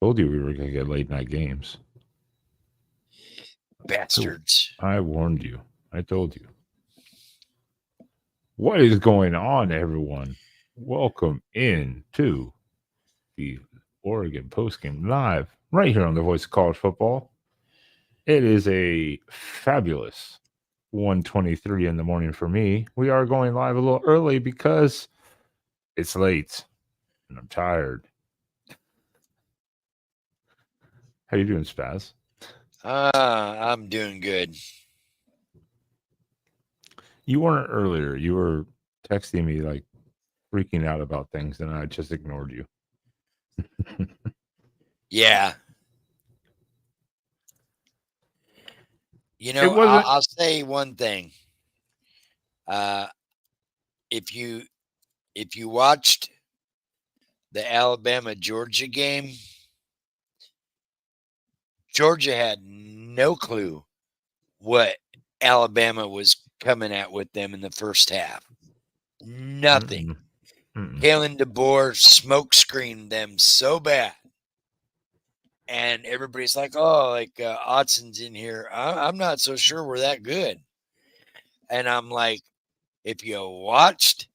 Told you we were going to get late night games. Bastards. I warned you. I told you. What is going on, everyone? Welcome in to the Oregon Postgame Live, right here on the Voice of College Football. It is a fabulous 1:23 in the morning for me. We are going live a little early because it's late and I'm tired. How you doing, Spaz? I'm doing good. You weren't earlier. You were texting me like freaking out about things, and I just ignored you. Yeah. I'll say one thing. If you watched the Alabama-Georgia game, Georgia had no clue what Alabama was coming at with them in the first half. Nothing. Kalen DeBoer smoke screened them so bad. And everybody's like, Otson's in here. I'm not so sure we're that good. And I'm like, if you watched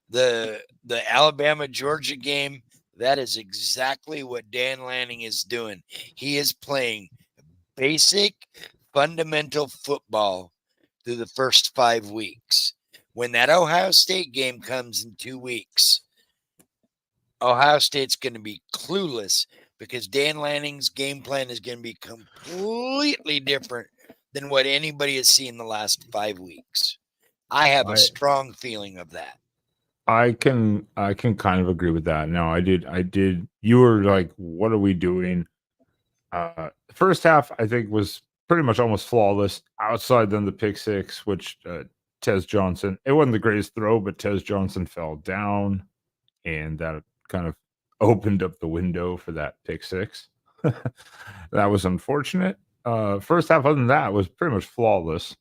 the Alabama-Georgia game, that is exactly what Dan Lanning is doing. He is playing basic, fundamental football through the first 5 weeks. When that Ohio State game comes in 2 weeks, Ohio State's going to be clueless because Dan Lanning's game plan is going to be completely different than what anybody has seen the last 5 weeks. I have a strong feeling of that. I can kind of agree with that. No, I did. You were like, what are we doing? First half, I think, was pretty much almost flawless. Outside then the pick six, which Tez Johnson, it wasn't the greatest throw, but Tez Johnson fell down, and that kind of opened up the window for that pick six. That was unfortunate. First half, other than that, was pretty much flawless.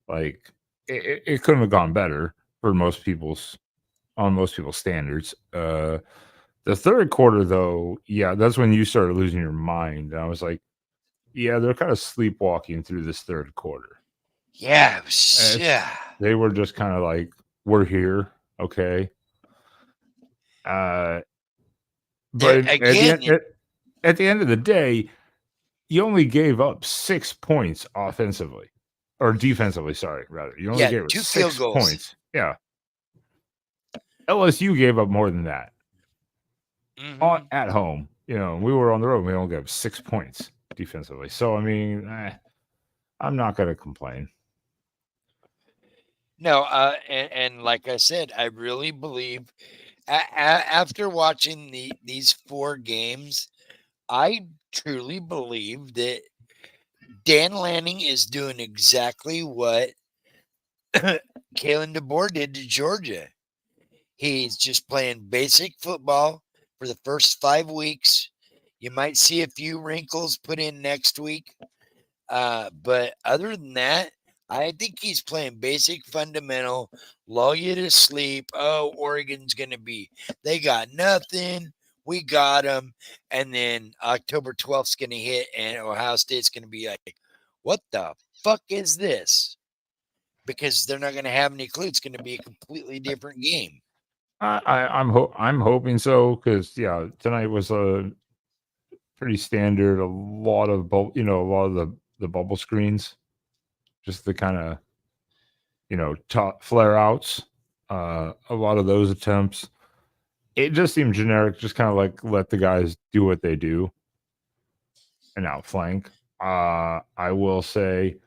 Like it couldn't have gone better for most people's standards. The third quarter, though, yeah, that's when you started losing your mind. I was like, yeah, they're kind of sleepwalking through this third quarter. Yeah, they were just kind of like, we're here, okay. But again, at the end of the day, you only gave up 6 points offensively or defensively. Sorry, rather, you only gave up 2 6 field goals. points. Yeah, LSU gave up more than that. At home. We were on the road. We only got 6 points defensively. So, I mean, I'm not going to complain. No, and like I said, I really believe after watching these 4 games, I truly believe that Dan Lanning is doing exactly what Kalen DeBoer did to Georgia. He's just playing basic football for the first 5 weeks. You might see a few wrinkles put in next week. But other than that, I think he's playing basic fundamental, lull you to sleep. Oh, Oregon's going to they got nothing. We got them. And then October 12th is going to hit, and Ohio State's going to be like, what the fuck is this? Because they're not going to have any clue. It's going to be a completely different game. I'm hoping so, because tonight was a pretty standard. A lot of the bubble screens, just the kind of top flare outs. A lot of those attempts, it just seemed generic. Just kind of like let the guys do what they do and outflank. I will say,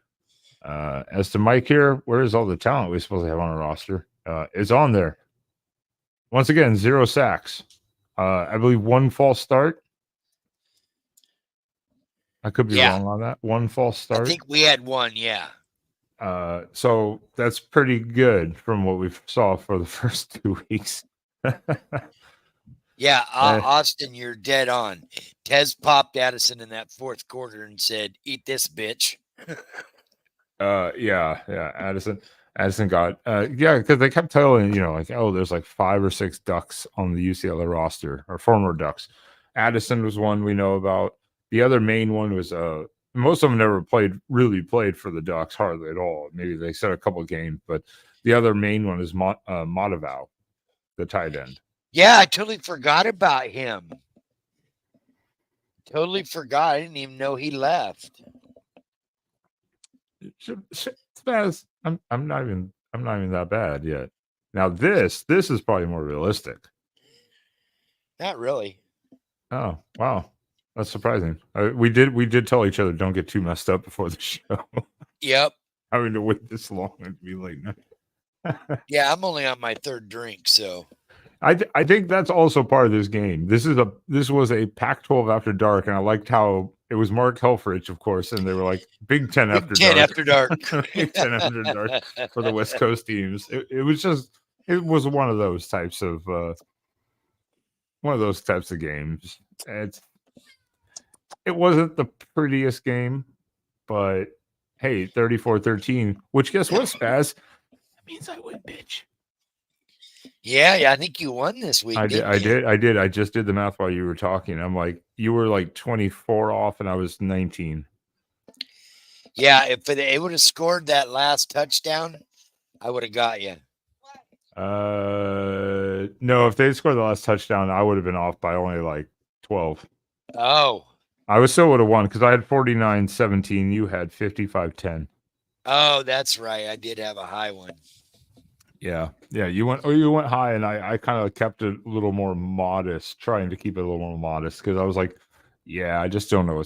as to Mike here, where is all the talent we're supposed to have on our roster? It's on there. Once again, 0 sacks. I believe 1 false start. I could be wrong on that. 1 false start. I think we had 1, yeah. So that's pretty good from what we saw for the first 2 weeks. Yeah, Austin, you're dead on. Tez popped Addison in that 4th quarter and said, "Eat this, bitch." Yeah, Addison got because they kept telling like, oh, there's like 5 or 6 Ducks on the UCLA roster or former Ducks, Addison was one we know about. The other main one was most of them never really played for the Ducks hardly at all. Maybe they set a couple games, but the other main one is Monteval, the tight end. Yeah, I totally forgot about him. Totally forgot. I didn't even know he left. Spaz, I'm not even that bad yet. Now this is probably more realistic. Not really. Oh wow, that's surprising. We did tell each other don't get too messed up before the show. Yep. Having to wait this long and be late. Yeah, I'm only on my third drink, so I think that's also part of this game. This was a Pac-12 after dark, and I liked how it was Mark Helfrich, of course, and they were like Big Ten after dark. After dark. Big Ten after dark for the West Coast teams. It was one of those types of games. It wasn't the prettiest game, but hey, 34-13, which guess what, Spaz? That means I win, bitch. Yeah, I think you won this week. I did. I just did the math while you were talking. I'm like, you were like 24 off, and I was 19. Yeah, if they would have scored that last touchdown, I would have got you. No, if they scored the last touchdown, I would have been off by only like 12. Oh. I still would have won because I had 49-17. You had 55-10. Oh, that's right. I did have a high one. Yeah. You went high, and I kind of kept it a little more modest, trying to keep it a little more modest because I was like, yeah, I just don't know.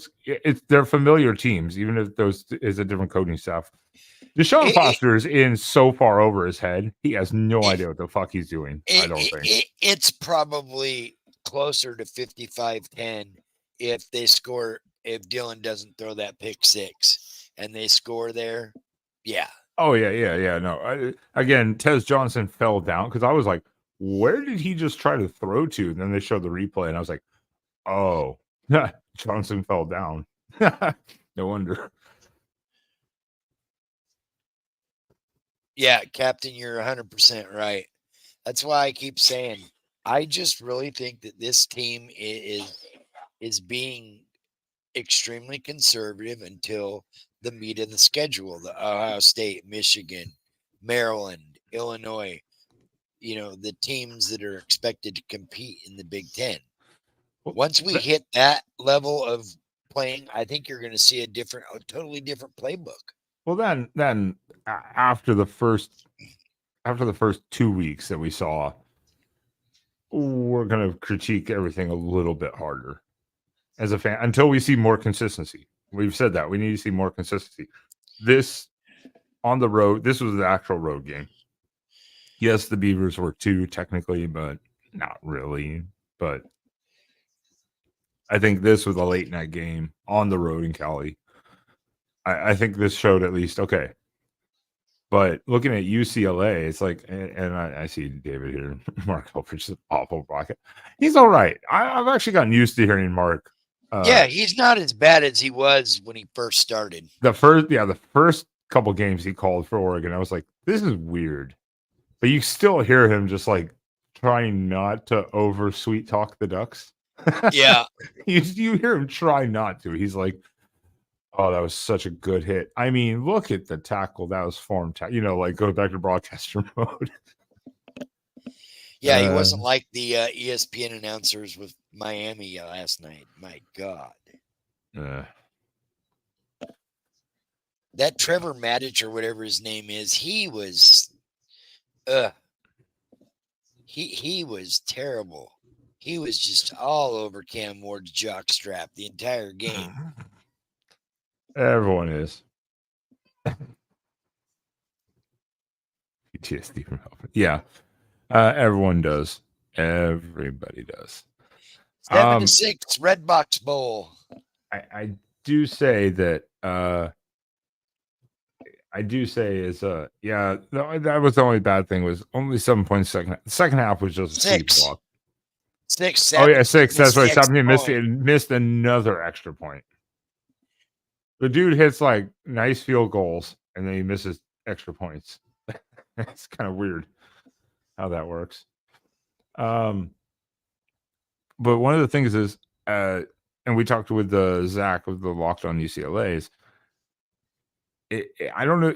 They're familiar teams, even if those is a different coaching staff. Deshaun Foster is in so far over his head, he has no idea what the fuck he's doing. I don't think it's probably closer to 55-10 if Dylan doesn't throw that pick six and they score there. Yeah. Oh yeah. No, again, Tez Johnson fell down because I was like, where did he just try to throw to? And then they showed the replay, and I was like, oh, Johnson fell down. No wonder. Yeah, Captain, you're 100% right. That's why I keep saying I just really think that this team is being extremely conservative until the meat of the schedule. The Ohio State, Michigan, Maryland, Illinois, the teams that are expected to compete in the Big Ten. Once we hit that level of playing, I think you're going to see a totally different playbook. Well, then after the first 2 weeks that we saw, we're going to critique everything a little bit harder as a fan until we see more consistency. We've said that we need to see more consistency. This on the road, this was the actual road game. Yes, the Beavers were too technically, but not really. But I think this was a late night game on the road in Cali. I think this showed at least okay. But looking at UCLA, it's like, and I see David here, Mark Helfrich is awful bracket. He's all right. I've actually gotten used to hearing Mark. Yeah, he's not as bad as he was when he first started. The first couple games he called for Oregon, I was like, this is weird. But you still hear him just like trying not to over sweet talk the Ducks. Yeah. you hear him try not to. He's like, oh, that was such a good hit. I mean, look at the tackle. That was form tackle. Like go back to broadcaster mode. Yeah, he wasn't like the ESPN announcers with Miami last night. My God. That Trevor Maddich or whatever his name is, he was he was terrible. He was just all over Cam Ward's jockstrap the entire game. Everyone is. PTSD from helping. Yeah. Everyone does. Everybody does. 7-6 Red Box Bowl. I do say that that was the only bad thing was only 7 points second. The second half was just a sleepwalk. 6. Oh yeah, 6. That's right. 17 missed another extra point. The dude hits like nice field goals and then he misses extra points. It's kind of weird how that works. But one of the things is and we talked with Zach of the Locked On UCLA's. I don't know.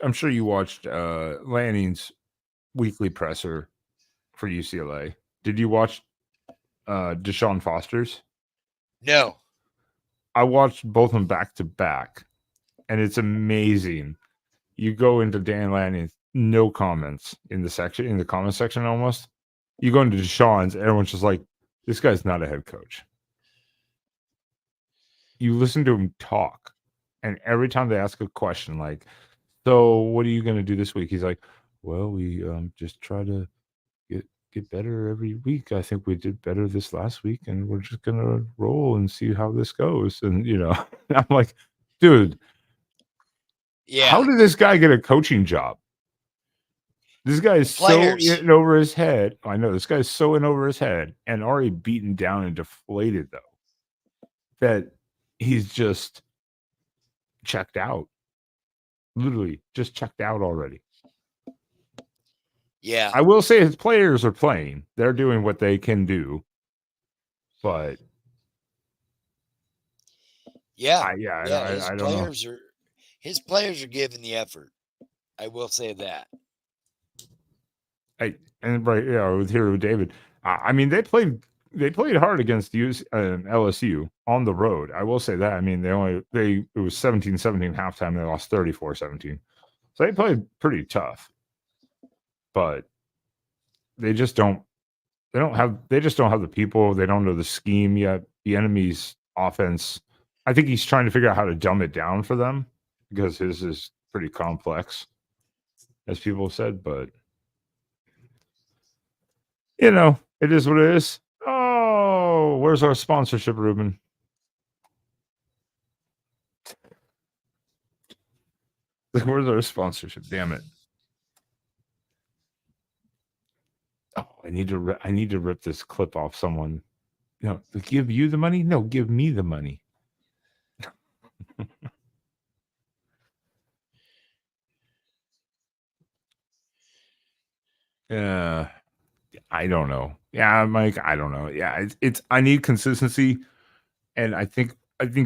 I'm sure you watched Lanning's weekly presser for UCLA. Did you watch Deshaun Foster's? No. I watched both of them back to back, and it's amazing. You go into Dan Lanning's, no comments in the comment section almost. You go into Deshaun's, everyone's just like, this guy's not a head coach. You listen to him talk, and every time they ask a question like, so what are you going to do this week? He's like, well, we just try to get better every week. I think we did better this last week, and we're just going to roll and see how this goes. And, I'm like, dude, how did this guy get a coaching job? This guy is so in over his head. I know this guy's so in over his head and already beaten down and deflated, though, that he's just checked out. Literally just checked out already. Yeah. I will say his players are playing. They're doing what they can do. But I don't know. His players are giving the effort. I will say that. With Hero David. I mean, they played hard against LSU on the road. I will say that. I mean, it was 17-17 halftime. They lost 34-17. So they played pretty tough. But they just don't have the people. They don't know the scheme yet. The enemy's offense, I think he's trying to figure out how to dumb it down for them because his is pretty complex, as people have said, but it is what it is. Oh, where's our sponsorship, Ruben? Where's our sponsorship? Damn it. Oh, I need to rip this clip off someone. Give you the money? No, give me the money. I don't know. Yeah, Mike, I don't know. Yeah, it's I need consistency, and I think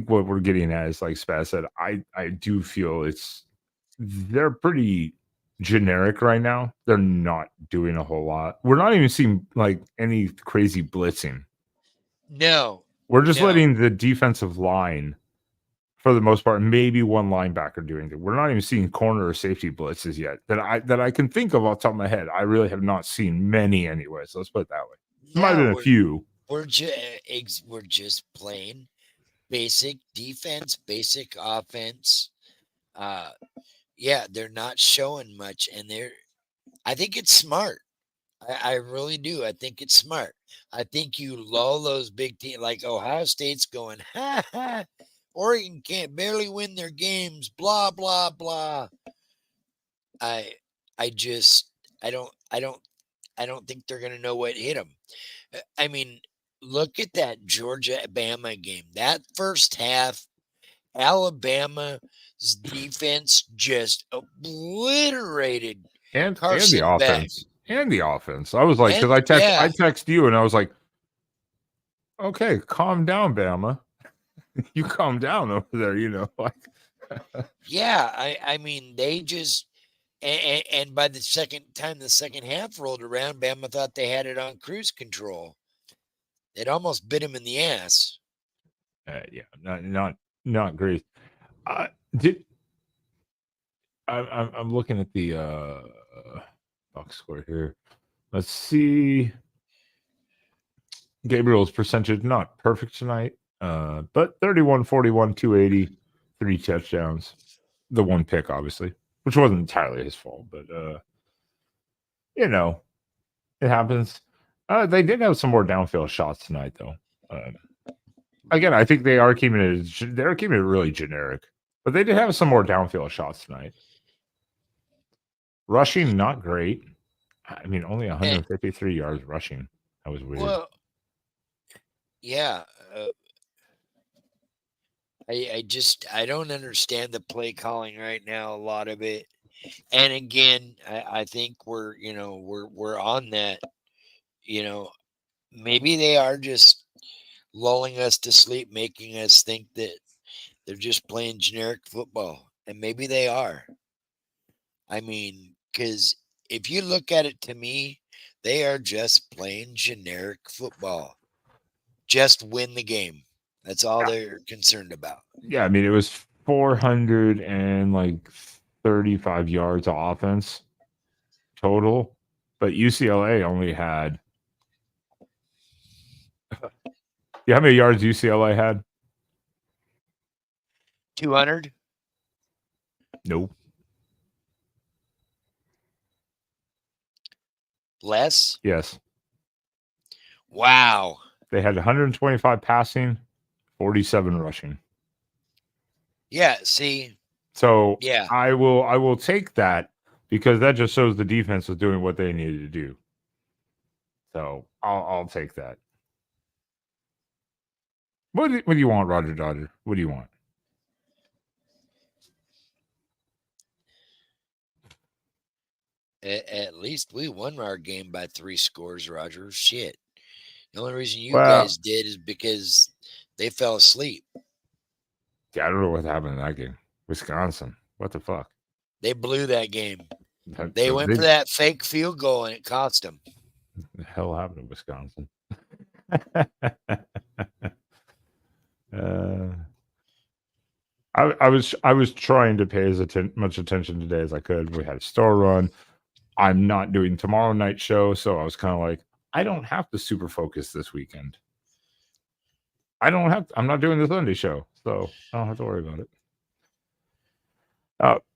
what we're getting at is like Spaz said. I do feel they're pretty generic right now. They're not doing a whole lot. We're not even seeing like any crazy blitzing. No, we're just letting the defensive line, for the most part, maybe one linebacker doing it. We're not even seeing corner or safety blitzes yet that I can think of off the top of my head. I really have not seen many anyway. So let's put it that way. There might have been a few. We're just playing basic defense, basic offense. They're not showing much, and I think it's smart. I really do. I think it's smart. I think you lull those big teams like Ohio State's going, ha ha. Oregon can't barely win their games, blah, blah, blah. I don't think they're going to know what hit them. I mean, look at that Georgia-Bama game. That first half, Alabama's defense just obliterated Carson the offense. And the offense. I was like, because I text you and I was like, okay, calm down, Bama. You calm down over there, like. Yeah, I mean, they just and by the second half rolled around, Bama thought they had it on cruise control. It almost bit him in the ass. Not great. I'm looking at the box score here. Let's see. Gabriel's percentage not perfect tonight, but 31, 41, 280, 3 touchdowns. The one pick, obviously, which wasn't entirely his fault, but it happens. They did have some more downfield shots tonight, though. Again, I think they're keeping it really generic, but they did have some more downfield shots tonight. Rushing, not great. I mean, only 153 yards rushing. That was weird. Well, yeah. I don't understand the play calling right now, a lot of it. And again, I think we're on that, maybe they are just lulling us to sleep, making us think that they're just playing generic football. And maybe they are. I mean, because if you look at it, to me, they are just playing generic football. Just win the game. That's all they're concerned about. Yeah, I mean, it was 435 yards of offense total, but UCLA only had. Yeah, how many yards UCLA had? 200? Nope. Less? Yes. Wow. They had 125 passing, 47 rushing. Yeah, see. So Yeah. I will take that because that just shows the defense was doing what they needed to do. So I'll take that. What do you want, Roger Dodger? What do you want? At least we won our game by 3 scores, Roger. Shit. The only reason you Well, guys did is because they fell asleep. yeah, I don't know what happened in that game. Wisconsin. What the fuck? They blew that game. That- They went for that fake field goal and it cost them. The hell happened to Wisconsin? I was trying to pay as much attention today as I could. We had a store run. I'm not doing tomorrow night show, so I was kind of like, I don't have to super focus this weekend. I'm not doing the Sunday show, so I don't have to worry about it.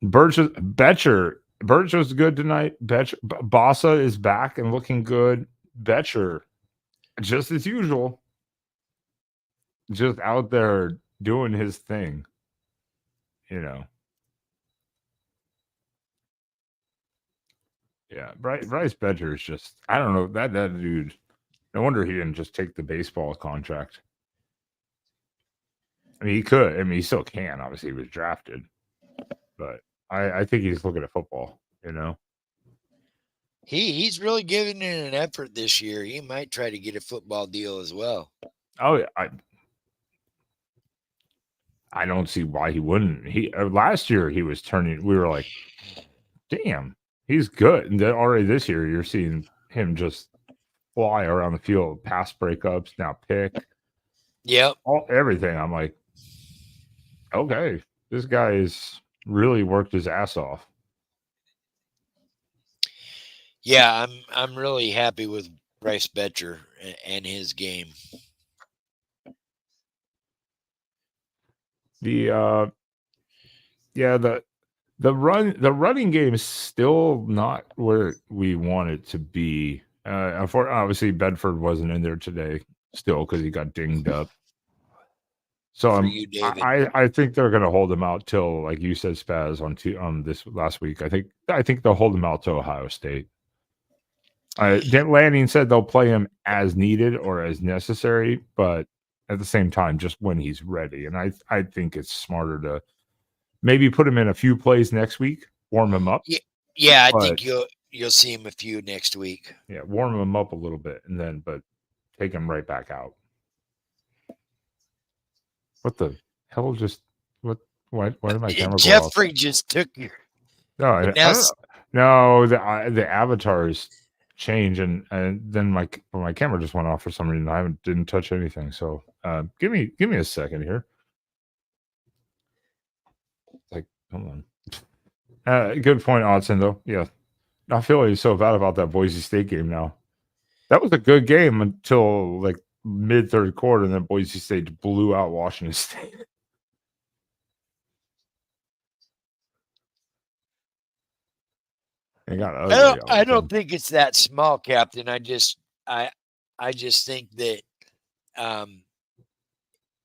Birch was good tonight. Bossa is back and looking good. Betcher, just as usual, just out there doing his thing. Yeah, Bryce Betcher is just, I don't know, that dude. No wonder he didn't just take the baseball contract. I mean, he could. I mean, he still can. Obviously, he was drafted, but I think he's looking at football. He's really giving it an effort this year. He might try to get a football deal as well. Oh, yeah, I don't see why he wouldn't. Last year he was turning. We were like, damn, he's good. And then already this year you're seeing him just fly around the field, pass breakups, now pick. Yep. Everything. I'm like, okay, this guy's really worked his ass off. Yeah, I'm really happy with Bryce Betcher and his game. The running game is still not where we want it to be. Obviously Bedford wasn't in there today still because he got dinged up. So I think they're going to hold him out till, like you said, Spaz on this last week. I think they'll hold him out to Ohio State. Lanning said they'll play him as needed or as necessary, but at the same time, just when he's ready. And I think it's smarter to maybe put him in a few plays next week, warm him up. Yeah, I think you'll see him a few next week. Yeah, warm him up a little bit, and then but take him right back out. What the hell? Just what? Why did my camera go off? Jeffrey just took your. No, no. The avatars change, and then my camera just went off for some reason. I didn't touch anything. So give me a second here. Like, come on. Good point, Odson. Though, yeah, I feel like so bad about that Boise State game now. That was a good game until like mid third quarter, and then Boise State blew out Washington State. It got ugly. I don't think it's that small, Captain. I just think that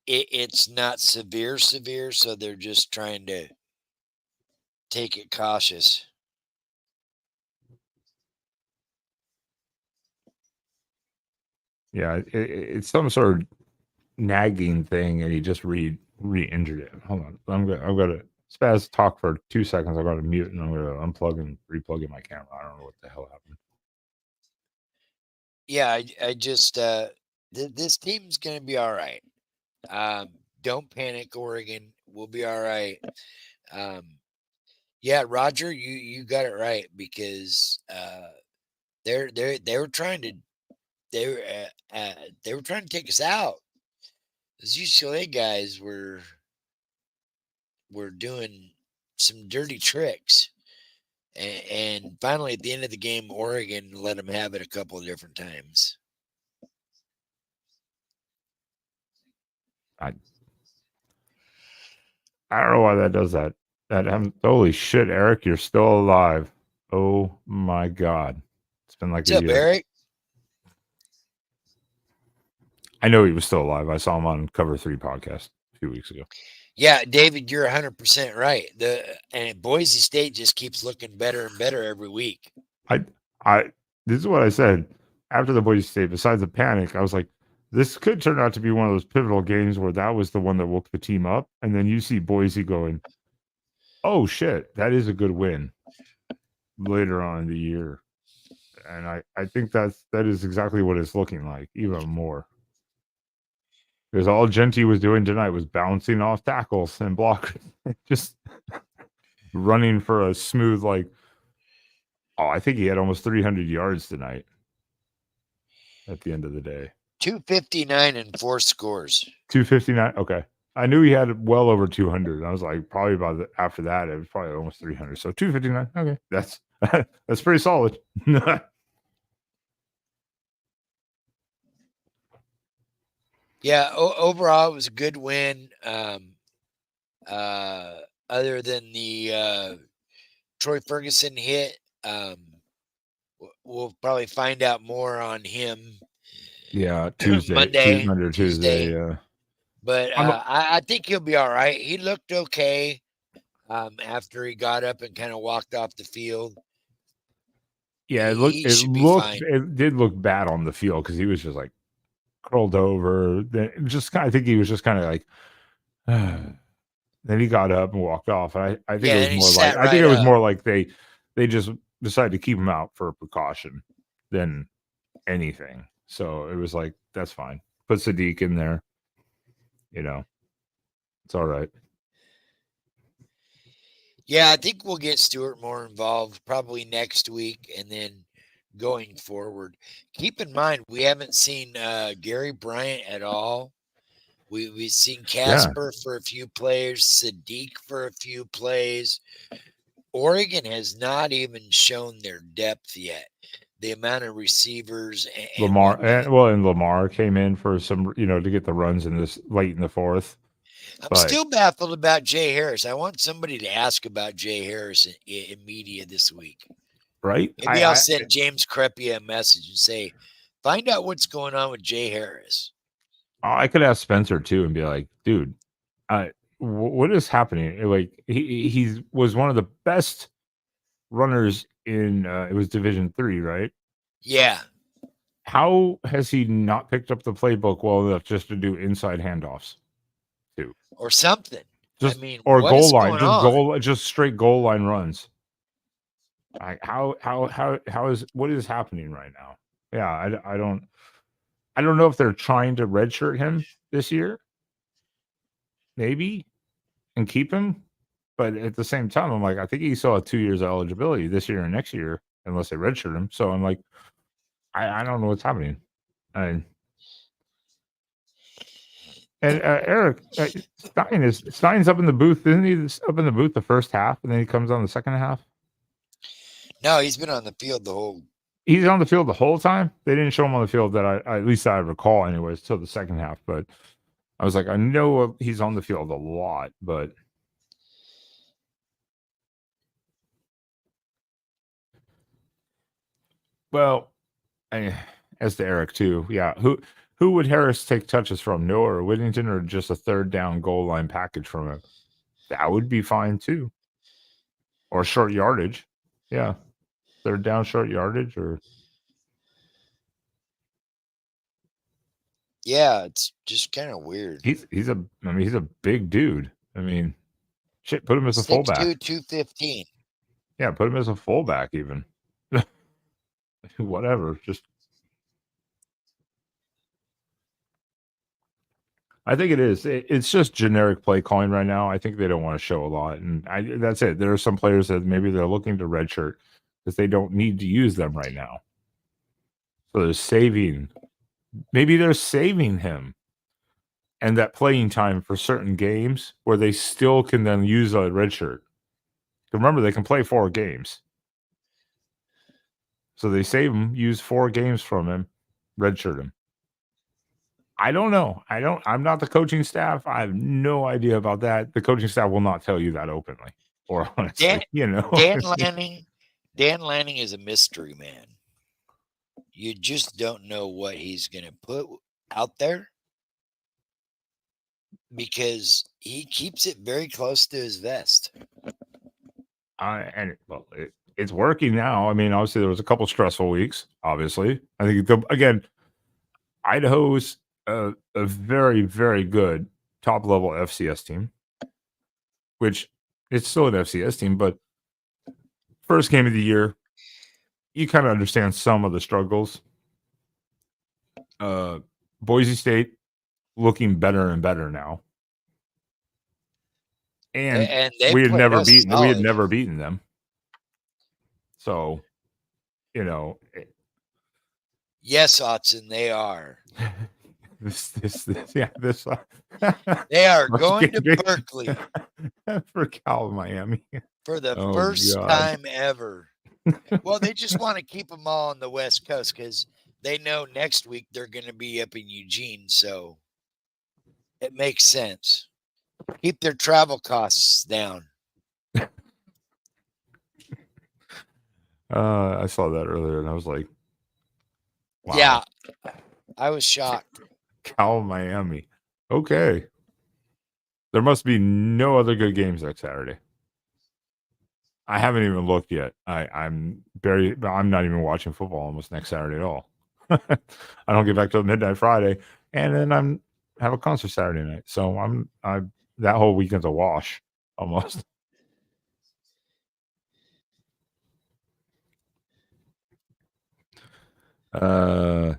it's not severe, so they're just trying to take it cautious. Yeah, it's some sort of nagging thing, and he just re-injured it. Hold on, I'm gonna Spaz talk for 2 seconds. I'm gonna mute and I'm gonna unplug and replug in my camera. I don't know what the hell happened. Yeah, I just This team's going to be all right. Don't panic, Oregon. We'll be all right. Yeah, Roger, you got it right because they were trying to they were trying to take us out. Those UCLA guys were doing some dirty tricks, and finally at the end of the game, Oregon let them have it a couple of different times. I don't know why that does that. Holy shit, Eric, you're still alive. Oh my god. It's been like What's a up, year. Eric? I know he was still alive. I saw him on Cover 3 podcast a few weeks ago. Yeah, David, you're 100% right. And Boise State just keeps looking better and better every week. This is what I said after the Boise State. Besides the panic, I was like, this could turn out to be one of those pivotal games where that was the one that woke the team up, and then you see Boise going, "Oh shit, that is a good win." Later on in the year, and I think that is exactly what it's looking like, even more. Because all Genty was doing tonight was bouncing off tackles and blockers, just running for a smooth, like, I think he had almost 300 yards tonight at the end of the day. 259 and 4 scores. 259. Okay. I knew he had well over 200. I was like, probably after that, it was probably almost 300. So 259. Okay. That's pretty solid. Yeah, overall, it was a good win. Other than the Troy Ferguson hit, we'll probably find out more on him. Yeah, Tuesday, Monday, Tuesday. Yeah, but I think he'll be all right. He looked okay after he got up and kind of walked off the field. Yeah, it did look bad on the field because he was just like curled over. I think he was just kind of like. Then he got up and walked off. I think it was more like they just decided to keep him out for a precaution than anything. So it was like, that's fine. Put Sadiq in there. It's all right. Yeah, I think we'll get Stewart more involved probably next week and then going forward. Keep in mind, we haven't seen Gary Bryant at all. We've seen Casper for a few plays, Sadiq for a few plays. Oregon has not even shown their depth yet. The amount of receivers and Lamar came in for some, to get the runs in this late in the fourth. I'm still baffled about Jay Harris. I want somebody to ask about Jay Harris in media this week. Right? Maybe I'll send James Crepia a message and say, find out what's going on with Jay Harris. I could ask Spencer too and be like, dude, what is happening? Like he was one of the best runners in it was Division 3, right? Yeah. How has he not picked up the playbook well enough just to do inside handoffs too? Or something. Or goal line, just straight goal line runs. What is happening right now? Yeah, I don't know if they're trying to redshirt him this year, maybe, and keep him. But at the same time, I'm like, I think he still had 2 years of eligibility this year and next year, unless they redshirt him. So I'm like, I don't know what's happening. And Eric Stein's up in the booth, isn't he? Up in the booth the first half, and then he comes on the second half. No, he's been on the field the whole. He's on the field the whole time. They didn't show him on the field that I at least I recall, anyways, till the second half. But I was like, I know he's on the field a lot, but well, as to Eric too, yeah. Who would Harris take touches from? Noah or Whittington, or just a third down goal line package from him? That would be fine too. Or short yardage, yeah. Third down short yardage, or yeah, it's just kind of weird. He's a big dude. I mean, shit, put him as a fullback. 215. Yeah, put him as a fullback even. Whatever, just I think it is. It's just generic play calling right now. I think they don't want to show a lot, and that's it. There are some players that maybe they're looking to redshirt because they don't need to use them right now. So they're saving. Maybe they're saving him and that playing time for certain games where they still can then use a redshirt. Remember, they can play 4 games. So they save him, use 4 games from him, redshirt him. I don't know. I'm not the coaching staff. I have no idea about that. The coaching staff will not tell you that openly or honestly, Dan Lanning is a mystery man. You just don't know what he's going to put out there because he keeps it very close to his vest. It's working now. I mean, obviously there was a couple stressful weeks, obviously. I think again, Idaho's a very, very good top level FCS team, which it's still an FCS team, but first game of the year, you kind of understand some of the struggles. Boise State looking better and better now. And we had never beaten them. So, yes, Otson, they are. They are going to Berkeley for Cal Miami for the first time ever. Well, they just want to keep them all on the West Coast because they know next week they're going to be up in Eugene, so it makes sense. Keep their travel costs down. I saw that earlier, and I was like, wow. Yeah, I was shocked. Cal Miami. Okay. There must be no other good games next Saturday. I haven't even looked yet. I'm not even watching football almost next Saturday at all. I don't get back till midnight Friday, and then have a concert Saturday night. So that whole weekend's a wash almost. But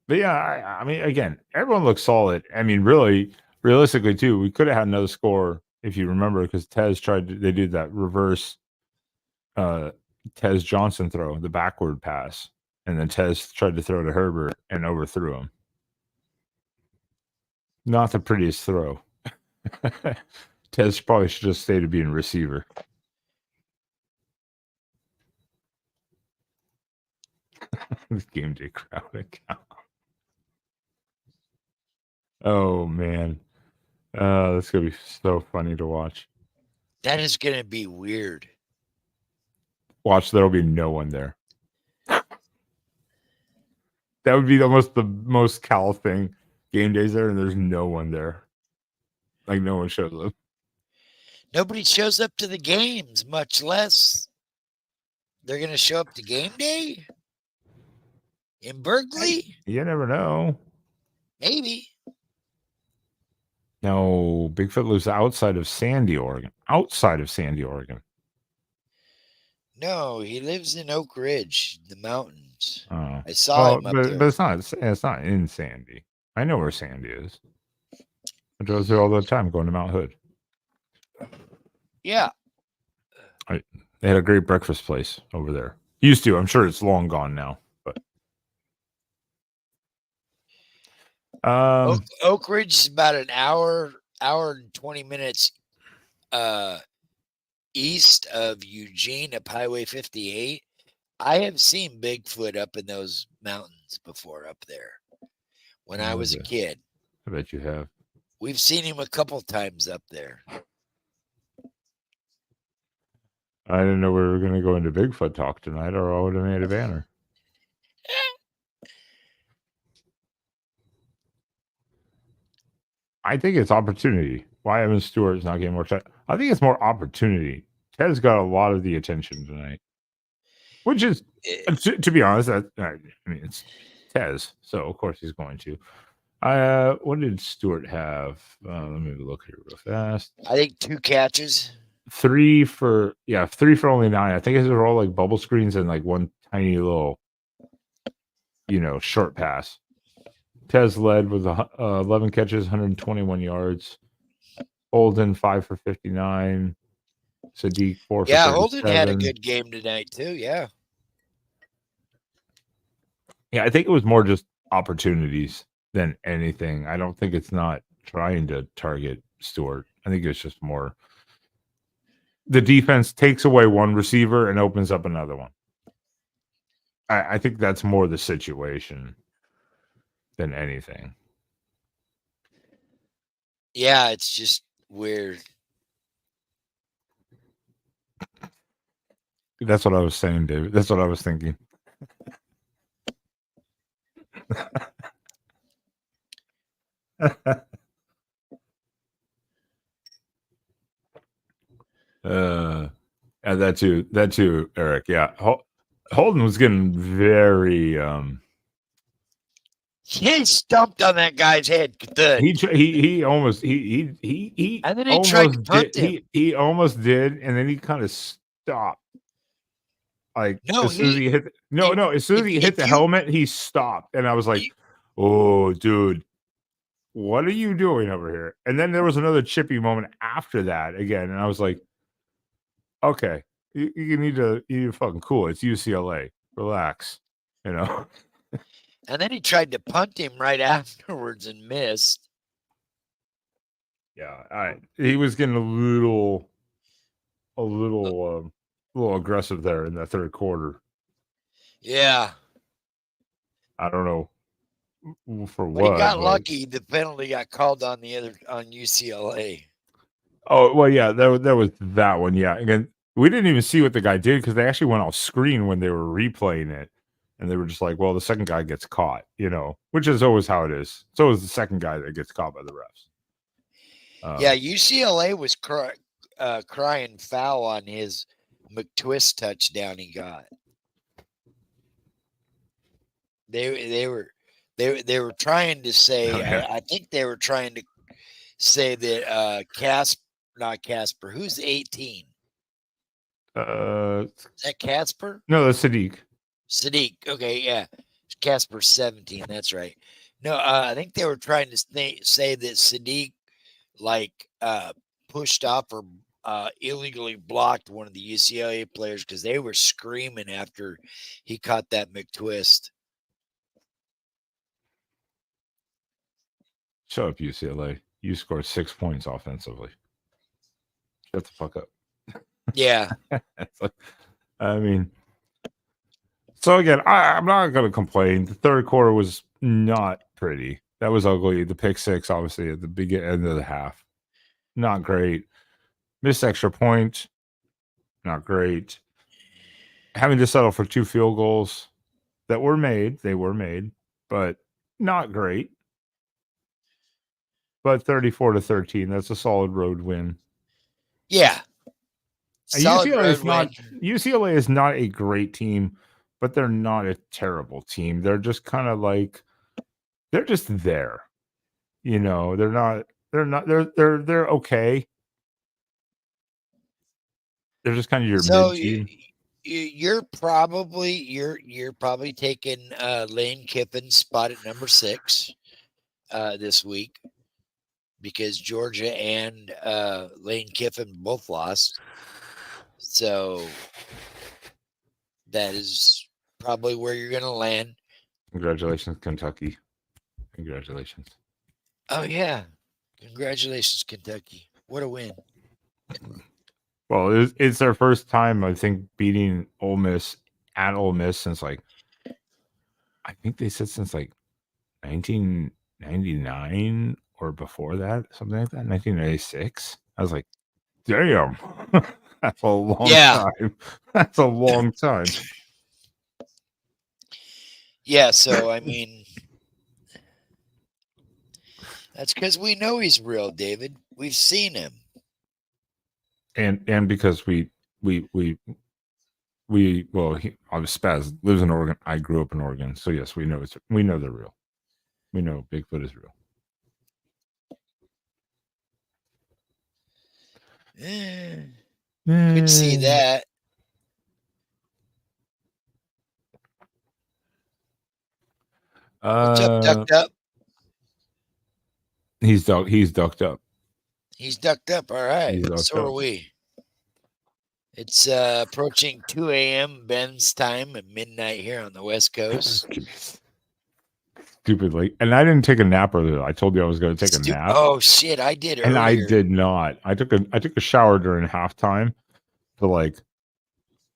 yeah, I mean, again, everyone looks solid. I mean, really, realistically, too, we could have had another score if you remember, because Tez they did that reverse Tez Johnson throw, the backward pass, and then Tez tried to throw to Herbert and overthrew him. Not the prettiest throw. Tez probably should just stay to being receiver. This game day crowd account. Oh man. That's gonna be so funny to watch. That is gonna be weird. Watch, there'll be no one there. That would be the most Cal thing. Game days there, and there's no one there. Like no one shows up. Nobody shows up to the games, much less they're going to show up to game day in Berkeley. You never know. Maybe. No, Bigfoot lives outside of Sandy, Oregon. Outside of Sandy, Oregon. No, he lives in Oak Ridge, the mountains. Oh. I saw him up there. But it's not in Sandy. I know where Sandy is. I drove through all the time going to Mount Hood. Yeah. They had a great breakfast place over there. Used to. I'm sure it's long gone now. But Oak Ridge is about an hour and 20 minutes east of Eugene up Highway 58. I have seen Bigfoot up in those mountains before up there when I was a kid. I bet you have. We've seen him a couple times up there. I didn't know we were going to go into Bigfoot talk tonight, or I would have made a banner. I think it's opportunity. Why Evan Stewart is not getting more time? I think it's more opportunity. Ted's got a lot of the attention tonight, which is, to be honest, I mean, it's Tez, so of course he's going to. What did Stewart have? Let me look here real fast. I think 2 catches. 3 for only 9. I think it's all like bubble screens and like one tiny little, short pass. Tez led with 11 catches, 121 yards. Holden 5 for 59. Sadiq 4 for 37. Holden had a good game tonight too. Yeah, I think it was more just opportunities than anything. I don't think it's not trying to target Stewart. I think it's just more the defense takes away one receiver and opens up another one. I think that's more the situation than anything. Yeah, it's just weird. That's what I was saying, David. That's what I was thinking. And that too, Eric. Yeah, Holden was getting very. He stumped on that guy's head. Good. He almost he And then he almost tried to punt did, him. he almost did, and then he kind of stopped. Like as soon as he hit as soon as he hit the helmet, he stopped, and I was like, "Oh, dude, what are you doing over here?" And then there was another chippy moment after that again, and I was like, "Okay, you need to fucking cool. It's UCLA. Relax, you know." And then he tried to punt him right afterwards and missed. Yeah, he was getting a little aggressive there in that third quarter. Yeah, I don't know for but what. he got lucky. The penalty got called on UCLA. Oh well, yeah, there was that one. Yeah, again, we didn't even see what the guy did because they actually went off screen when they were replaying it, and they were just like, "Well, the second guy gets caught," which is always how it is. It's always the second guy that gets caught by the refs. Yeah, UCLA was crying foul on his McTwist touchdown he got. They were trying to say. I think they were trying to say that not Casper. Who's 18? Is that Casper? No, that's Sadiq. Sadiq. Okay, yeah. Casper's 17. That's right. No, I think they were trying to say that Sadiq pushed off or illegally blocked one of the UCLA players because they were screaming after he caught that McTwist. Shut up, UCLA. You scored 6 points offensively. Shut the fuck up. Yeah. I mean, so again, I'm not going to complain. The third quarter was not pretty. That was ugly. The pick six, obviously, at the end of the half, not great. Missed extra point, not great. Having to settle for 2 field goals that were made, but not great. But 34-13, that's a solid road win. Yeah. UCLA is not a great team, but they're not a terrible team. They're just kind of like they're just there. They're okay. They're just kind of your mid team. You're probably taking Lane Kiffin's spot at number 6 this week because Georgia and Lane Kiffin both lost. So that is probably where you're going to land. Congratulations, Kentucky. Congratulations. Oh, yeah. Congratulations, Kentucky. What a win. Well, it's their first time, I think, beating Ole Miss at Ole Miss since I think they said since 1999 or before that, something like that, 1996. I was like, damn, that's a long time. That's a long time. Yeah, so, I mean, that's because we know he's real, David. We've seen him. And because I was Spaz lives in Oregon. I grew up in Oregon, so yes, we know they're real. We know Bigfoot is real. Could see that. What's up, Duck? He's ducked up. He's ducked up. All right. He's ducked So are up. we. It's approaching 2 a.m. Ben's time at midnight here on the West Coast. Stupid late. And I didn't take a nap earlier. I told you I was going to take a nap. Oh shit, I did And earlier. I did not. I took a shower during halftime to like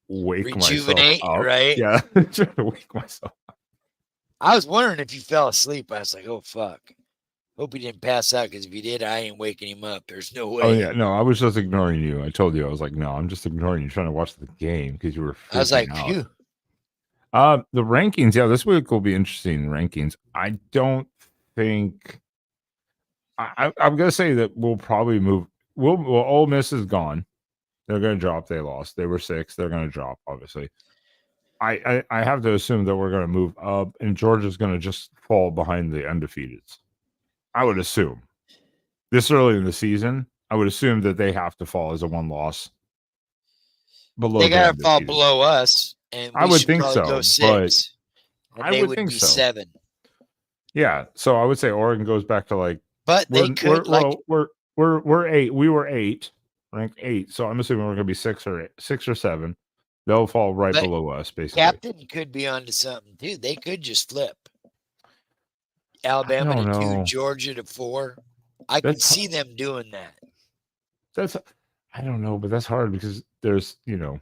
wake Rejuvenate, myself up. right? Yeah, trying to wake myself up. I was wondering if you fell asleep. I was like, oh fuck. Hope he didn't pass out, because if he did, I ain't waking him up. There's no way. Oh yeah, no, I was just ignoring you. I told you I was like, no, I'm just ignoring you, trying to watch the game because you were freaking I was like, out. phew. The rankings, yeah, this week will be interesting. Rankings. I don't think I'm gonna say that we'll probably move. Well, Ole Miss is gone. They're gonna drop. They lost. They were 6. They're gonna drop. Obviously, I have to assume that we're gonna move up, and Georgia's gonna just fall behind the undefeateds. I would assume this early in the season. I would assume that they have to fall as a 1 loss below. They gotta fall below us, and I we would should think probably so, go but 6. And I they would would think be so. 7. Yeah, so I would say Oregon goes back to like. But they could we're 8. We were 8, ranked 8. So I'm assuming we're gonna be 6 or 7. They'll fall right below us, basically. Captain could be onto something too. They could just flip. Alabama to 2, Georgia to 4. I could see them doing that. I don't know, but that's hard because there's, sleepwalked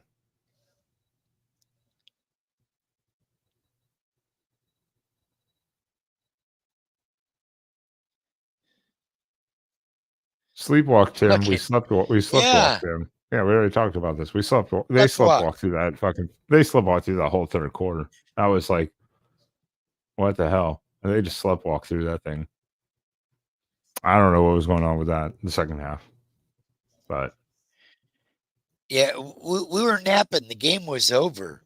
him. We sleepwalked him. Yeah, we already talked about this. They sleepwalked through that they sleepwalked through that whole third quarter. I was like, what the hell? And they just sleepwalked through that thing. I don't know what was going on with that in the second half. But yeah, we were napping. The game was over.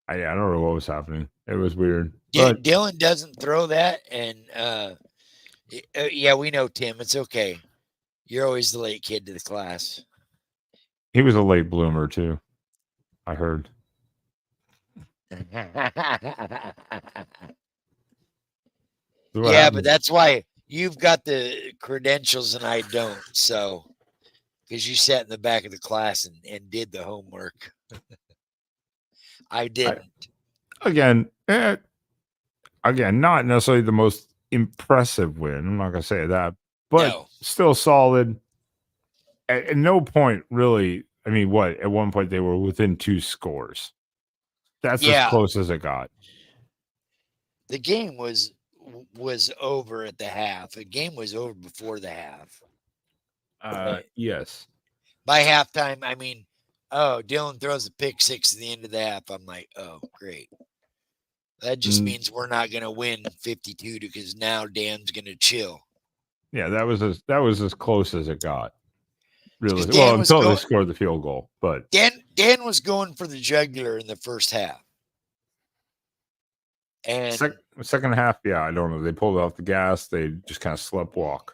I don't know what was happening. It was weird. Dylan doesn't throw that, and yeah, we know, Tim. It's okay. You're always the late kid to the class. He was a late bloomer too, I heard. Yeah, but that's why you've got the credentials and I don't. So, because you sat in the back of the class and did the homework. I didn't. Again, not necessarily the most impressive win. I'm not going to say that, but still solid. At no point, really. I mean, at one point they were within 2 scores. That's as close as it got. The game was over at the half. The game was over before the half. Yes. By halftime, I mean, Dylan throws a pick 6 at the end of the half. I'm like, oh, great. That just means we're not going to win 52 because now Dan's going to chill. Yeah, that was as close as it got. Really, well, until they scored the field goal. But Dan was going for the jugular in the first half. And second half, yeah, I don't know. They pulled off the gas. They just kind of sleptwalk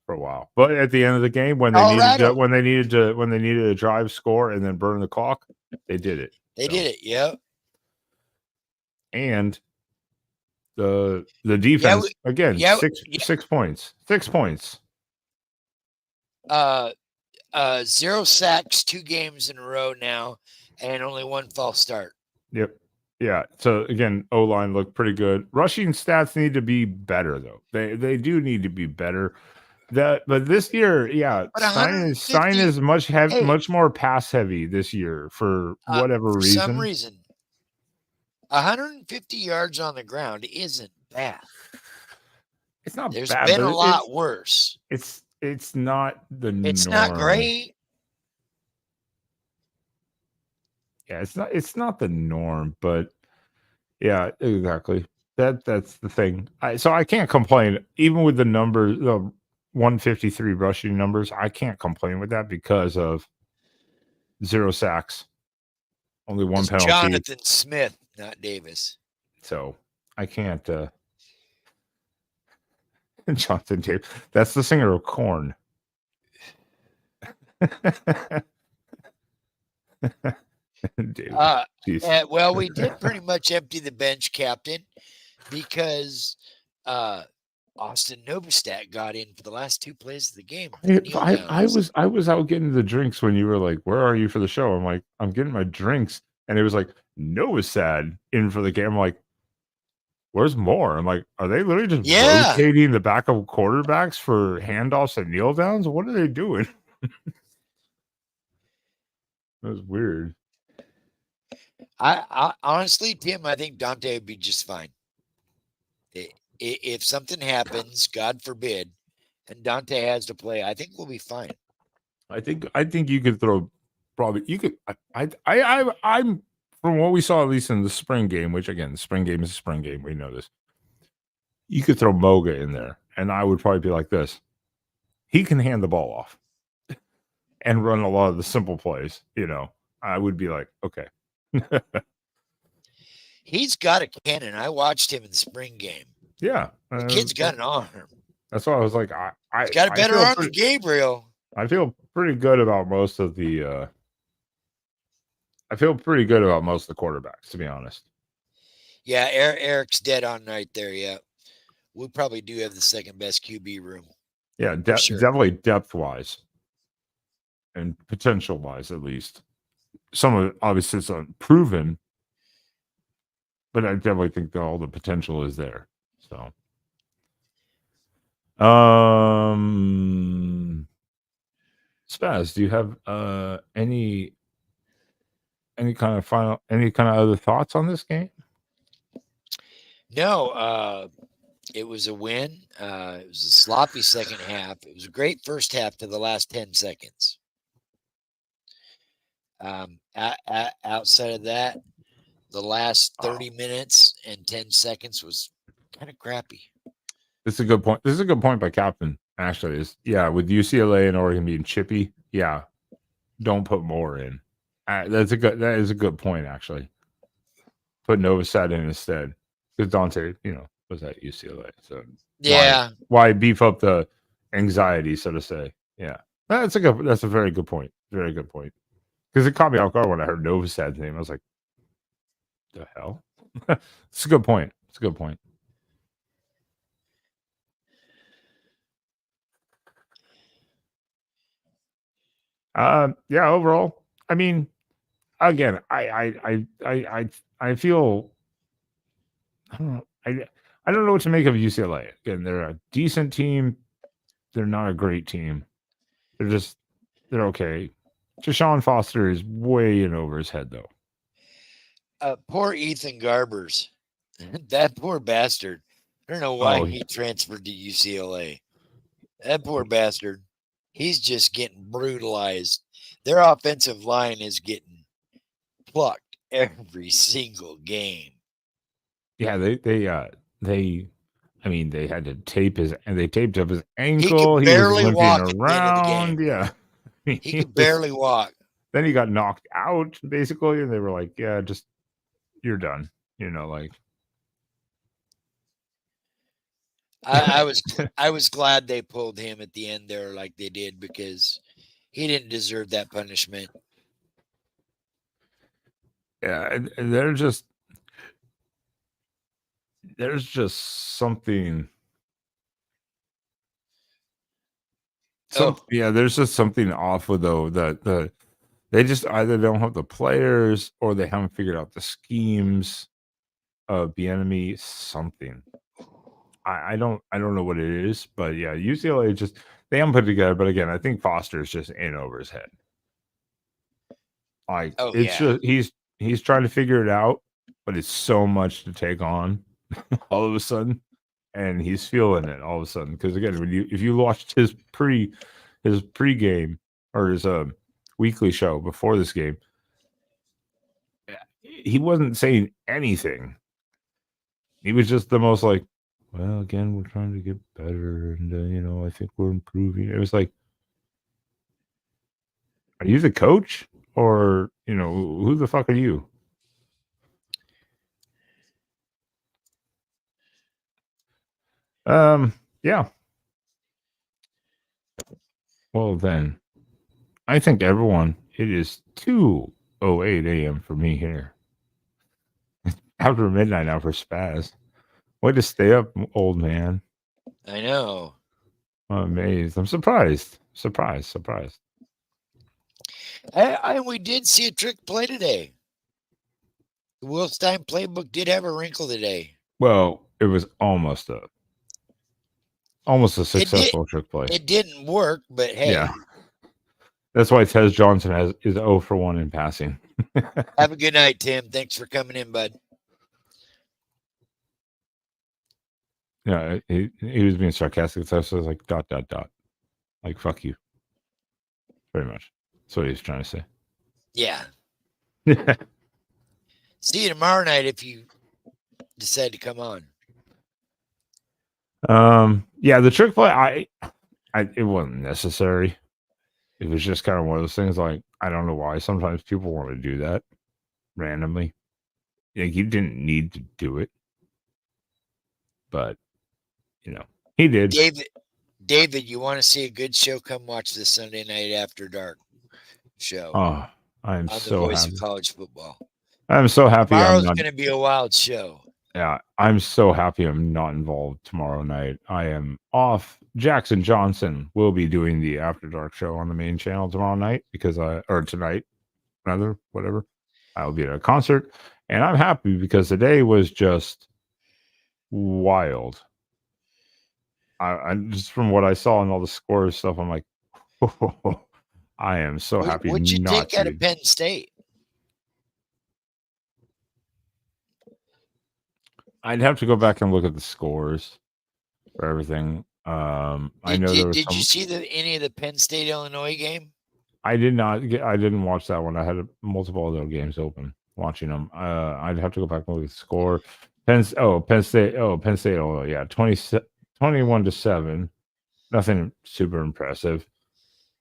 for a while. But at the end of the game, when they needed to drive, score, and then burn the clock, they did it. They did it, yeah. And the defense again, 6 points. 6 points. 0 sacks 2 games in a row now, and only 1 false start. Yep. Yeah. So again, O-line looked pretty good. Rushing stats need to be better, though. They do need to be better. But this year, Stein is much more pass heavy this year for whatever reason. For some reason, 150 yards on the ground isn't bad. It's not There's bad. There's been a lot worse. It's not the norm. It's not great. Yeah, it's not the norm, but yeah, exactly. That's the thing. So I can't complain, even with the numbers, the 153 rushing numbers. I can't complain with that because of 0 sacks, only 1 penalty. Jonathan Smith, not Davis. So I can't. Jonathan Davis. That's the singer of Korn. Well, we did pretty much empty the bench, Captain, because Austin Novostat got in for the last 2 plays of the game. I was out getting the drinks when you were like, "Where are you for the show?" I'm like, "I'm getting my drinks," and it was like, "Novosad in for the game." I'm like, "Where's Moore?" I'm like, "Are they literally just rotating the backup quarterbacks for handoffs and kneel downs? What are they doing?" That was weird. I honestly, Tim, I think Dante would be just fine. If something happens, God forbid, and Dante has to play, I think we'll be fine. I think you could throw probably you could I'm from what we saw at least in the spring game, which again the spring game is a spring game, we know this. You could throw Moga in there, and I would probably be like this. He can hand the ball off and run a lot of the simple plays, I would be like, okay. He's got a cannon. I watched him in the spring game. Yeah. The kid's got an arm. That's why I was like, He's got a better arm than Gabriel. I feel pretty good about most of the quarterbacks, to be honest. Yeah, Eric's dead on right there. Yeah. We probably do have the second best QB room. Yeah, sure. definitely depth-wise and potential-wise, at least. Some of it obviously is unproven, but I definitely think that all the potential is there. So, Spaz, do you have any kind of other thoughts on this game? No, it was a win. It was a sloppy second half. It was a great first half to the last 10 seconds. Outside of that, the last 30 minutes and 10 seconds was kind of crappy. This is a good point. This is a good point by Captain. Actually, with UCLA and Oregon being chippy, don't put more in. That is a good point, actually. Put Novosad in instead, because Dante, was at UCLA. So why beef up the anxiety, so to say? Yeah, that's a very good point. Very good point. Because it caught me off guard when I heard Novosad's name. I was like, "The hell?" It's a good point. It's a good point. Yeah. Overall, I mean, again, I feel I don't know. I don't know what to make of UCLA. Again, they're a decent team. They're not a great team. They're okay. Deshaun Foster is way in over his head, though. Poor Ethan Garbers. That poor bastard. I don't know why he transferred to UCLA. That poor bastard. He's just getting brutalized. Their offensive line is getting plucked every single game. Yeah, they had to tape they taped up his ankle. He was limping around. Yeah. He could barely walk. Then he got knocked out, basically, and they were like, "Yeah, just you're done." I was glad they pulled him at the end there like they did, because he didn't deserve that punishment. Yeah, and there's just something. There's just something off with that they just either don't have the players or they haven't figured out the schemes of the enemy. Something. I don't know what it is, but yeah, UCLA just they haven't put together. But again, I think Foster is just in over his head. Like just he's trying to figure it out, but it's so much to take on all of a sudden, and he's feeling it all of a sudden. Because again, if you watched his pregame or his weekly show before this game, he wasn't saying anything. He was just the most like, well, again, we're trying to get better, and I think we're improving. It was like, are you the coach, or who the fuck are you? Yeah. Well, then, I think everyone, it is 2:08 a.m. for me here. After midnight now for Spaz. Way to stay up, old man. I know. I'm amazed. I'm surprised. Surprised. We did see a trick play today. The Wilstein playbook did have a wrinkle today. Well, it was almost a successful trick play. It didn't work, but hey. Yeah. That's why Tez Johnson is 0 for 1 in passing. Have a good night, Tim. Thanks for coming in, bud. Yeah, he was being sarcastic. So I was like, ... Like, fuck you. Very much. That's what he was trying to say. Yeah. See you tomorrow night if you decide to come on. Yeah, the trick play, it wasn't necessary. It was just kind of one of those things. Like, I don't know why. Sometimes people want to do that randomly. Like, you didn't need to do it, but he did. David, you want to see a good show? Come watch the Sunday Night After Dark show. Oh, I am so the Voice happy. of College Football. I'm so happy. Tomorrow's going to be a wild show. Yeah, I'm so happy I'm not involved tomorrow night. I am off. Jackson Johnson will be doing the After Dark show on the main channel tomorrow night or tonight, rather, whatever. I'll be at a concert, and I'm happy because today was just wild. I just from what I saw and all the scores stuff, I'm like, I am so happy. What'd you take out of Penn State? I'd have to go back and look at the scores for everything. I know there was. Did you see any of the Penn State Illinois game? I did not. I didn't watch that one. I had multiple other games open watching them. I'd have to go back and look at the score. Penn State. Oh yeah, 21-7. Nothing super impressive.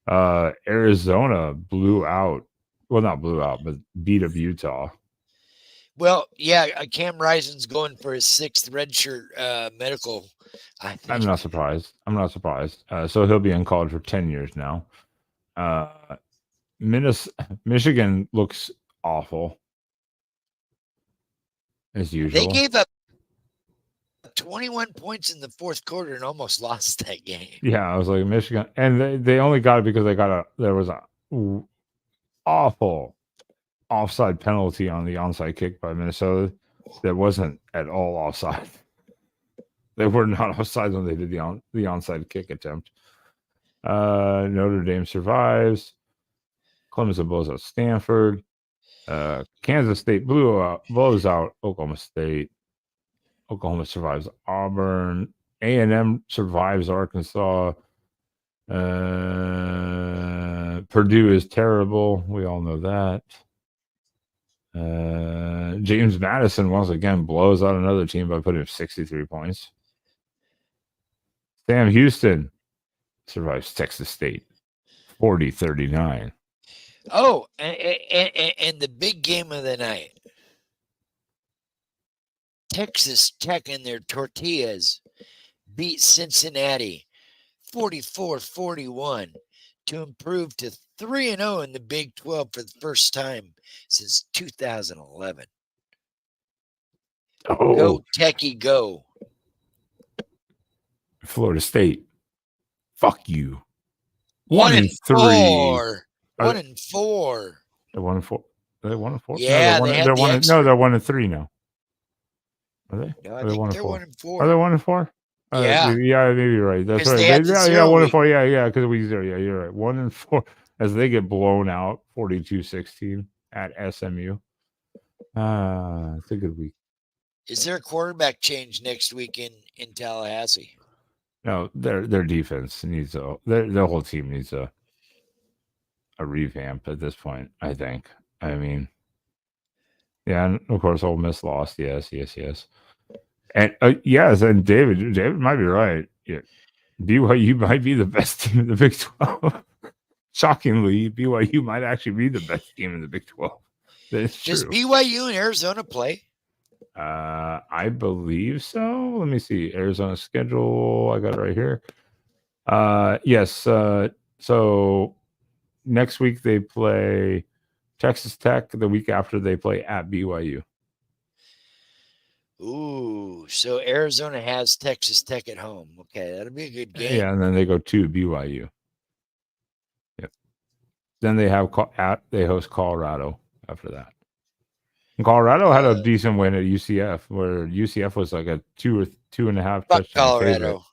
Arizona blew out. Well, not blew out, but beat up Utah. Well, yeah, Cam Rising's going for his 6th redshirt medical. I'm not surprised. So he'll be in college for 10 years now. Michigan looks awful as usual. They gave up 21 points in the 4th quarter and almost lost that game. Yeah, I was like Michigan, and they only got it because there was a awful offside penalty on the onside kick by Minnesota that wasn't at all offside. They were not offside when they did the onside kick attempt. Notre Dame survives. Clemson blows out Stanford. Kansas State blows out Oklahoma State. Oklahoma survives Auburn. A&M survives Arkansas. Purdue is terrible. We all know that. James Madison once again blows out another team by putting up 63 points. Sam Houston survives Texas State 40-39. Oh, and the big game of the night. Texas Tech and their tortillas beat Cincinnati 44-41 to improve to 3-0 in the Big 12 for the first time since 2011. Oh. Go Techie, go. Florida State. Fuck you. 1-3. 1-4. 1-4. They're 1-4. Are they 1-4? Yeah, no, they're 1-3 now. Are they? No, I think they're 1-4. Are they 1-4? Yeah. Yeah, maybe you're right. That's right. Yeah, 1-4. Yeah, because we 0. Yeah, you're right. 1-4 as they get blown out 42-16 at SMU. It's a good week. Is there a quarterback change next week in Tallahassee? No, their defense needs their whole team needs a revamp at this point, I think. I mean, yeah, and of course Ole Miss lost. Yes. And yes, and David might be right. Yeah. BYU might be the best team in the Big 12. Shockingly, BYU might actually be the best team in the Big 12. That's true. Does BYU and Arizona play? I believe so. Let me see. Arizona schedule. I got it right here. Yes. So next week they play Texas Tech. The week after they play at BYU. Ooh, so Arizona has Texas Tech at home. Okay, that'll be a good game. Yeah, and then they go to BYU. Yep. Then they host Colorado after that. And Colorado had a decent win at UCF, where UCF was like a 2.5 touchdown favorite. Colorado.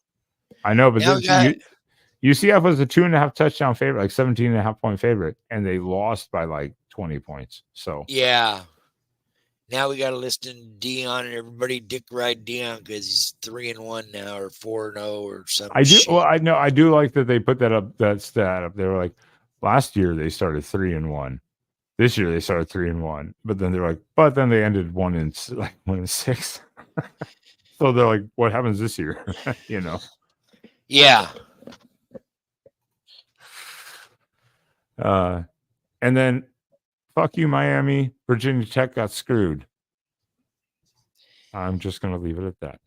I know, but UCF was a 2.5 touchdown favorite, like 17.5 point favorite, and they lost by like 20 points. So yeah. Now we got to listen to Dion and everybody dick ride Dion because he's 3-1 now or 4-0 or something. I do. Well, I do like that they put that stat up. They were like, last year they started 3-1. This year they started 3-1, but then they're like, but then they ended 1-6. So they're like, what happens this year? Yeah. And then, fuck you, Miami. Virginia Tech got screwed. I'm just going to leave it at that.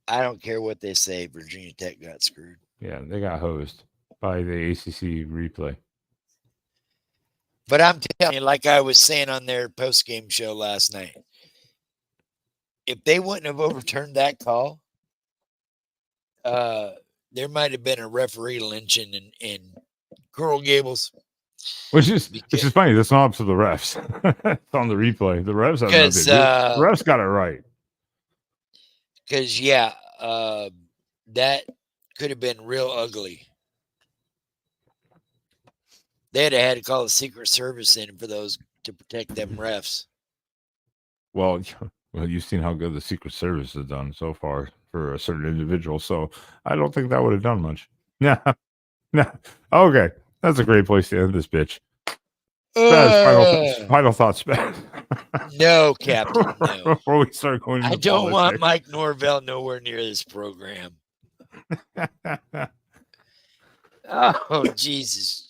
I don't care what they say. Virginia Tech got screwed. Yeah, they got hosed by the ACC replay. But I'm telling you, like I was saying on their post-game show last night, if they wouldn't have overturned that call, there might have been a referee lynching in Coral Gables. Which is funny. That's not up to the refs. It's on the replay. The refs have nothing to do. The refs got it right. Because, that could have been real ugly. They had to call the Secret Service in for those to protect them refs. Well, you've seen how good the Secret Service has done so far for a certain individual, so I don't think that would have done much. No. Okay, that's a great place to end this bitch. Final thoughts, Spaz. No, Captain. No. Before we start going into I don't want politics. Mike Norvell nowhere near this program. Oh, Jesus.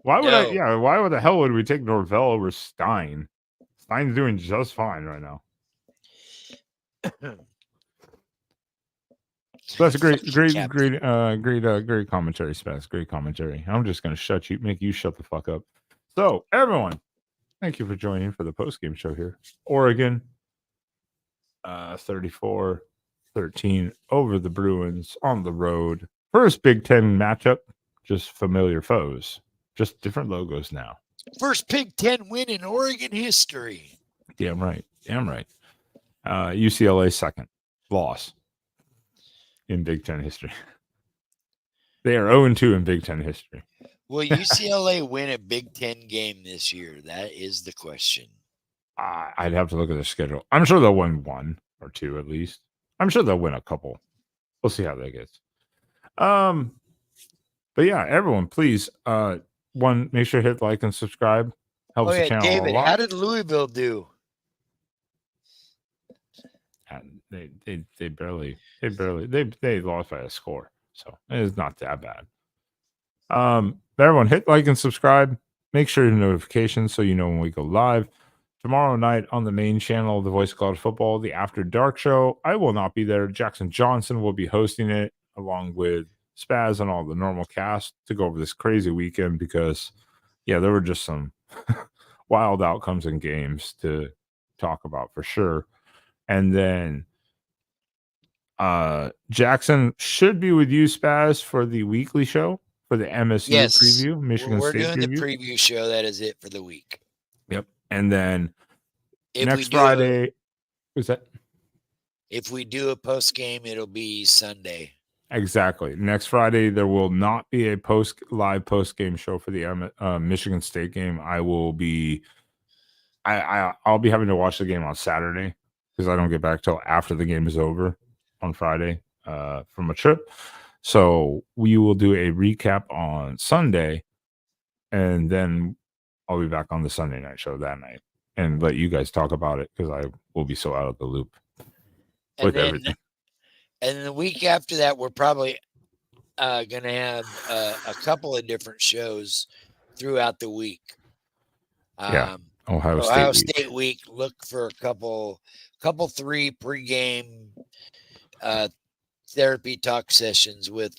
Why would the hell would we take Norvell over Stein? Stein's doing just fine right now. That's a great commentary, Spaz. Great commentary. I'm just gonna make you shut the fuck up. So, everyone, thank you for joining for the post-game show here. Oregon, 34-13 over the Bruins on the road. First Big Ten matchup, just familiar foes, just different logos now. First Big Ten win in Oregon history. Damn right. UCLA second loss in Big Ten history. They are 0-2 in Big Ten history. Will UCLA win a Big Ten game this year? That is the question. I'd have to look at the schedule. I'm sure they'll win 1 or 2 at least. I'm sure they'll win a couple. We'll see how that gets. But yeah, everyone, please, make sure to hit like and subscribe. Helps the channel David, a lot. how did Louisville do? They barely lost by a score, so it's not that bad. Everyone, hit like and subscribe. Make sure your notifications so you know when we go live. Tomorrow night on the main channel of the Voice of College Football, the After Dark Show. I will not be there. Jackson Johnson will be hosting it along with Spaz and all the normal cast to go over this crazy weekend because, there were just some wild outcomes in games to talk about for sure. And then Jackson should be with you, Spaz, for the weekly show for the MSU preview, Michigan State preview. We're doing the preview show. That is it for the week. Yep. And then next Friday, was that? If we do a post game, it'll be Sunday. Exactly. Next Friday, there will not be a live post game show for the Michigan State game. I'll be having to watch the game on Saturday because I don't get back till after the game is over on Friday from a trip. So we will do a recap on Sunday, and then I'll be back on the Sunday night show that night and let you guys talk about it because I will be so out of the loop with everything. And the week after that, we're probably going to have a couple of different shows throughout the week. Ohio State week. Look for a couple 3 pregame therapy talk sessions with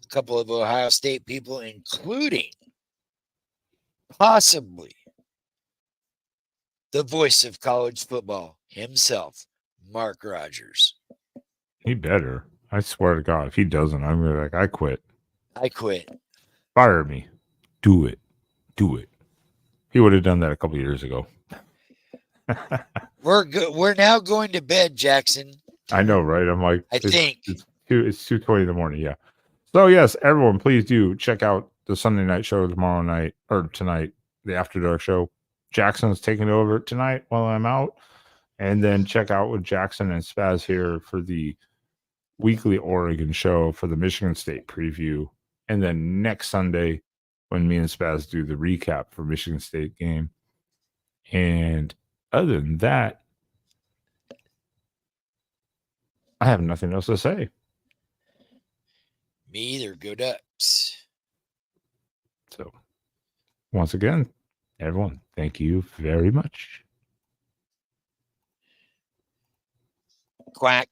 a couple of Ohio State people, including possibly the voice of college football himself, Mark Rogers. He better. I swear to God, if he doesn't, I'm gonna be like, I quit. I quit. Fire me. Do it. Do it. He would have done that a couple years ago. We're good. We're now going to bed, Jackson. I know, right? I'm like, I think it's 2:20 in the morning. Yeah. So yes, everyone, please do check out the Sunday night show tomorrow night or tonight, the After Dark show. Jackson's taking over tonight while I'm out, and then check out with Jackson and Spaz here for the weekly Oregon show for the Michigan State preview, and then next Sunday when me and Spaz do the recap for Michigan State game. And other than that, I have nothing else to say. me either. Go Ducks. So once again, everyone, thank you very much. Quack.